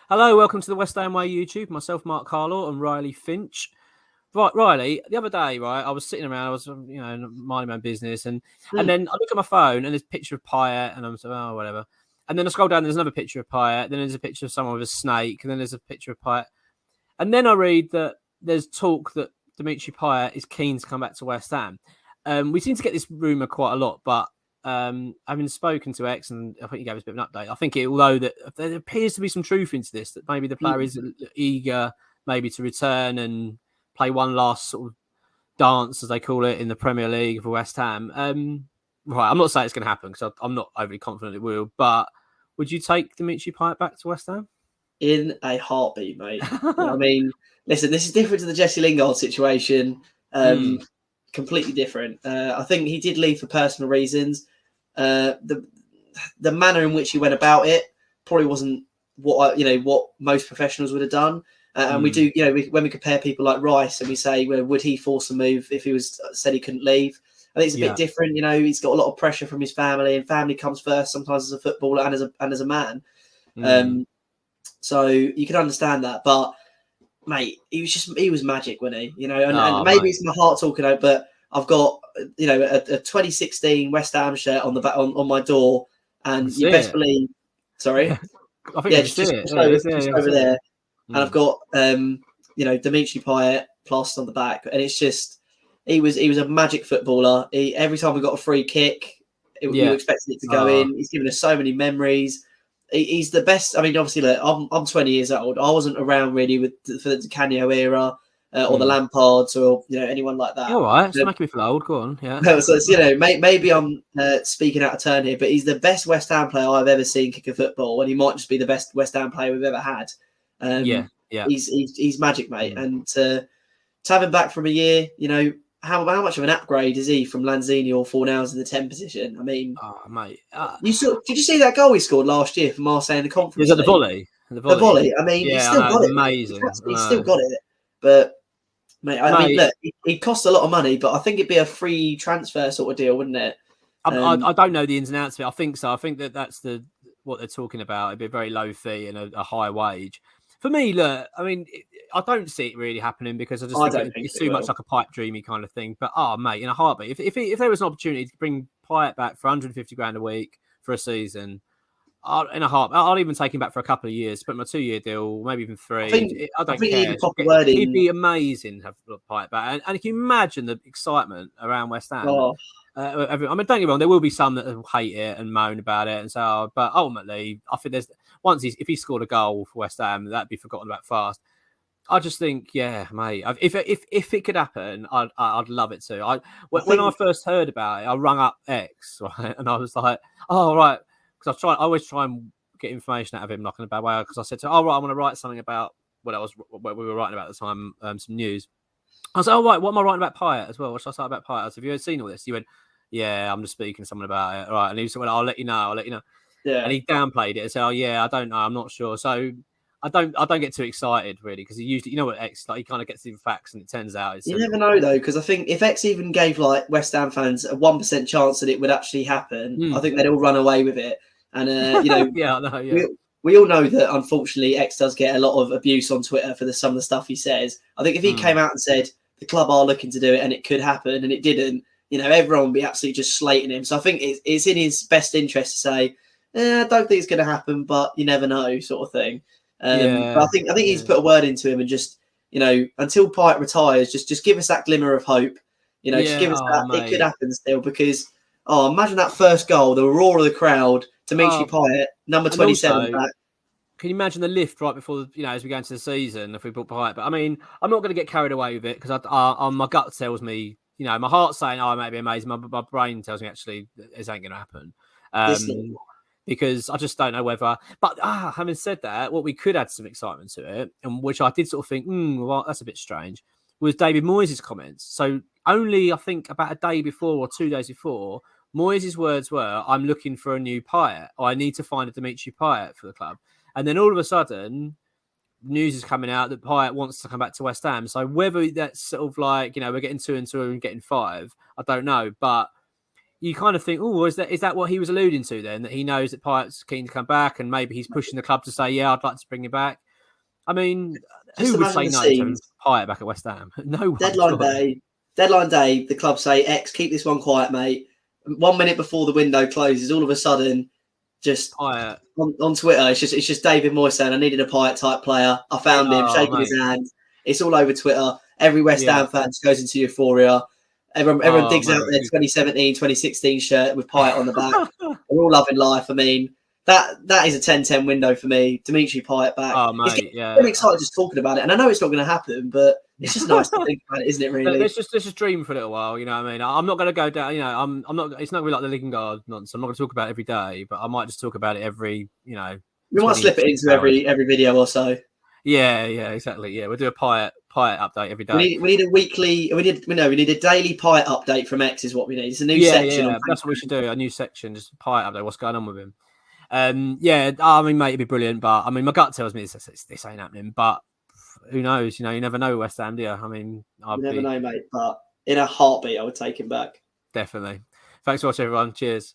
Hello, welcome to the West Ham Way YouTube. Myself, Mark Carlaw, and Riley Finch. Right, Riley, the other day, I was sitting around, I was, minding my own business, and then I look at my phone, and there's a picture of Payet, and I'm like, oh, whatever. And then I scroll down, there's another picture of Payet, then there's a picture of someone with a snake, and then there's a picture of Payet. And then I read that there's talk that Dimitri Payet is keen to come back to West Ham. We seem to get this rumour quite a lot, but having spoken to X, and I think he gave us a bit of an update. I think although there appears to be some truth into this, that maybe the player is eager, maybe to return and play one last sort of dance, as they call it, in the Premier League for West Ham. Right, I'm not saying it's going to happen because I'm not overly confident it will. But would you take Dimitri Payet back to West Ham? In a heartbeat, mate. I mean, listen, this is different to the Jesse Lingard situation. Completely different. I think he did leave for personal reasons. The manner in which he went about it probably wasn't what most professionals would have done. And we do, when we compare people like Rice and we say, well, would he force a move if he said he couldn't leave? I think it's a bit different. He's got a lot of pressure from his family, and family comes first sometimes as a footballer and as a man. So you can understand that, but mate, he was magic, wasn't he? And maybe it's my heart talking out, but I've got a 2016 West Ham shirt on the back on my door, and you best believe. Sorry, I think just over there, and I've got Dimitri Payet plastered on the back, and it's just he was a magic footballer. Every time we got a free kick, you expected it to go in. He's given us so many memories. He's the best. I mean, obviously, look, I'm 20 years old. I wasn't around really for the Canio era or the Lampards or anyone like that. All right, it's making me feel old. Go on, yeah. So it's, maybe I'm speaking out of turn here, but he's the best West Ham player I've ever seen kick a football, and he might just be the best West Ham player we've ever had. He's magic, mate, and to have him back from a year, how much of an upgrade is he from Lanzini or Fornals in the 10 position? I mean, mate, did you see that goal he scored last year for Marseille in the Conference League? The volley. The volley. I mean, he's still got amazing. it. He's still got it. But mate, I mean, look, it costs a lot of money, but I think it'd be a free transfer sort of deal, wouldn't it? I don't know the ins and outs of it. I think so. I think that's what they're talking about. It'd be a very low fee and a high wage. For me, look, I mean, I don't see it really happening because I just think it's too much like a pipe dreamy kind of thing. But mate, in a heartbeat, if there was an opportunity to bring Payet back for 150 grand a week for a season, in a heartbeat, I'll even take him back for a couple of years, put my 2-year deal, maybe even 3. I don't care. He'd be amazing to have Payet back, and can you imagine the excitement around West Ham? I mean, don't get me wrong, there will be some that will hate it and moan about it and say, but ultimately, I think if he scored a goal for West Ham, that'd be forgotten about fast. I just think, mate, if it could happen, I'd love it too. When I first heard about it, I rung up X, right, and I was like, oh right, because I always try and get information out of him, not in a bad way, because I said to him, oh right, I want to write something about what we were writing about at the time, some news. I was like, oh right, what am I writing about Payet as well? What should I say about Payet? I said, have you seen all this? He went, yeah, I'm just speaking to someone about it. Right. And he said, well, I'll let you know. Yeah. And he downplayed it and said, oh yeah, I don't know. I'm not sure. So I don't get too excited really, because he usually, what X, like, he kind of gets the facts, and it turns out you never know though, because I think if X even gave like West Ham fans a 1% chance that it would actually happen, I think they'd all run away with it. And we all know that unfortunately X does get a lot of abuse on Twitter for some of the stuff he says. I think if he came out and said the club are looking to do it and it could happen and it didn't, everyone would be absolutely just slating him. So I think it's in his best interest to say, I don't think it's going to happen, but you never know, sort of thing. But I think he's put a word into him and just, until Payet retires, just give us that glimmer of hope. Just give us that. Mate. It could happen still, because imagine that first goal, the roar of the crowd, Dimitri Payet, number 27 also, back. Can you imagine the lift right before as we go into the season if we put Payet? But I mean, I'm not going to get carried away with it, because my gut tells me, my heart's saying, it might be amazing. My brain tells me actually it ain't going to happen. Because I just don't know whether. But having said that, what we could add some excitement to it, and which I did sort of think, well, that's a bit strange, was David Moyes' comments. So only, I think, about a day before or 2 days before, Moyes' words were, I'm looking for a new Payet, or I need to find a Dimitri Payet for the club. And then all of a sudden, news is coming out that Payet wants to come back to West Ham. So whether that's sort of like, we're getting 2 and 2 and getting 5, I don't know. But you kind of think, oh, is that what he was alluding to then? That he knows that Payet's keen to come back, and maybe he's pushing the club to say, yeah, I'd like to bring you back. I mean, who would say no to having Payet back at West Ham? No one. Deadline day, the club say, X, keep this one quiet, mate. 1 minute before the window closes, all of a sudden, just on Twitter, it's just David Moyes saying, I needed a Payet type player. I found him, shaking his hand. It's all over Twitter. Every West Ham fan goes into euphoria. Everyone digs out their 2017, 2016 shirt with Payet on the back. We're all loving life. I mean, that is a 10-10 window for me. Dimitri Payet back. Oh, mate, I'm excited just talking about it. And I know it's not going to happen, but it's just nice to think about it, isn't it, really? Let's just dream for a little while, you know what I mean? I'm not going to go down, you know, I'm not, it's not going to be like the Lingard nonsense. I'm not going to talk about it every day, but I might just talk about it every, you know. We might slip it into every video or so. Yeah, exactly. Yeah, we'll do a Payet update every day. We need a weekly. We need a daily Payet update from X. Is what we need. It's a new section. Yeah, that's what we should do. A new section, just Payet update. What's going on with him? Yeah, I mean, mate, it'd be brilliant. But I mean, my gut tells me this ain't happening. But who knows? You know, you never know West Ham, do you? I mean, you never know, mate. But in a heartbeat, I would take him back. Definitely. Thanks for watching, everyone. Cheers.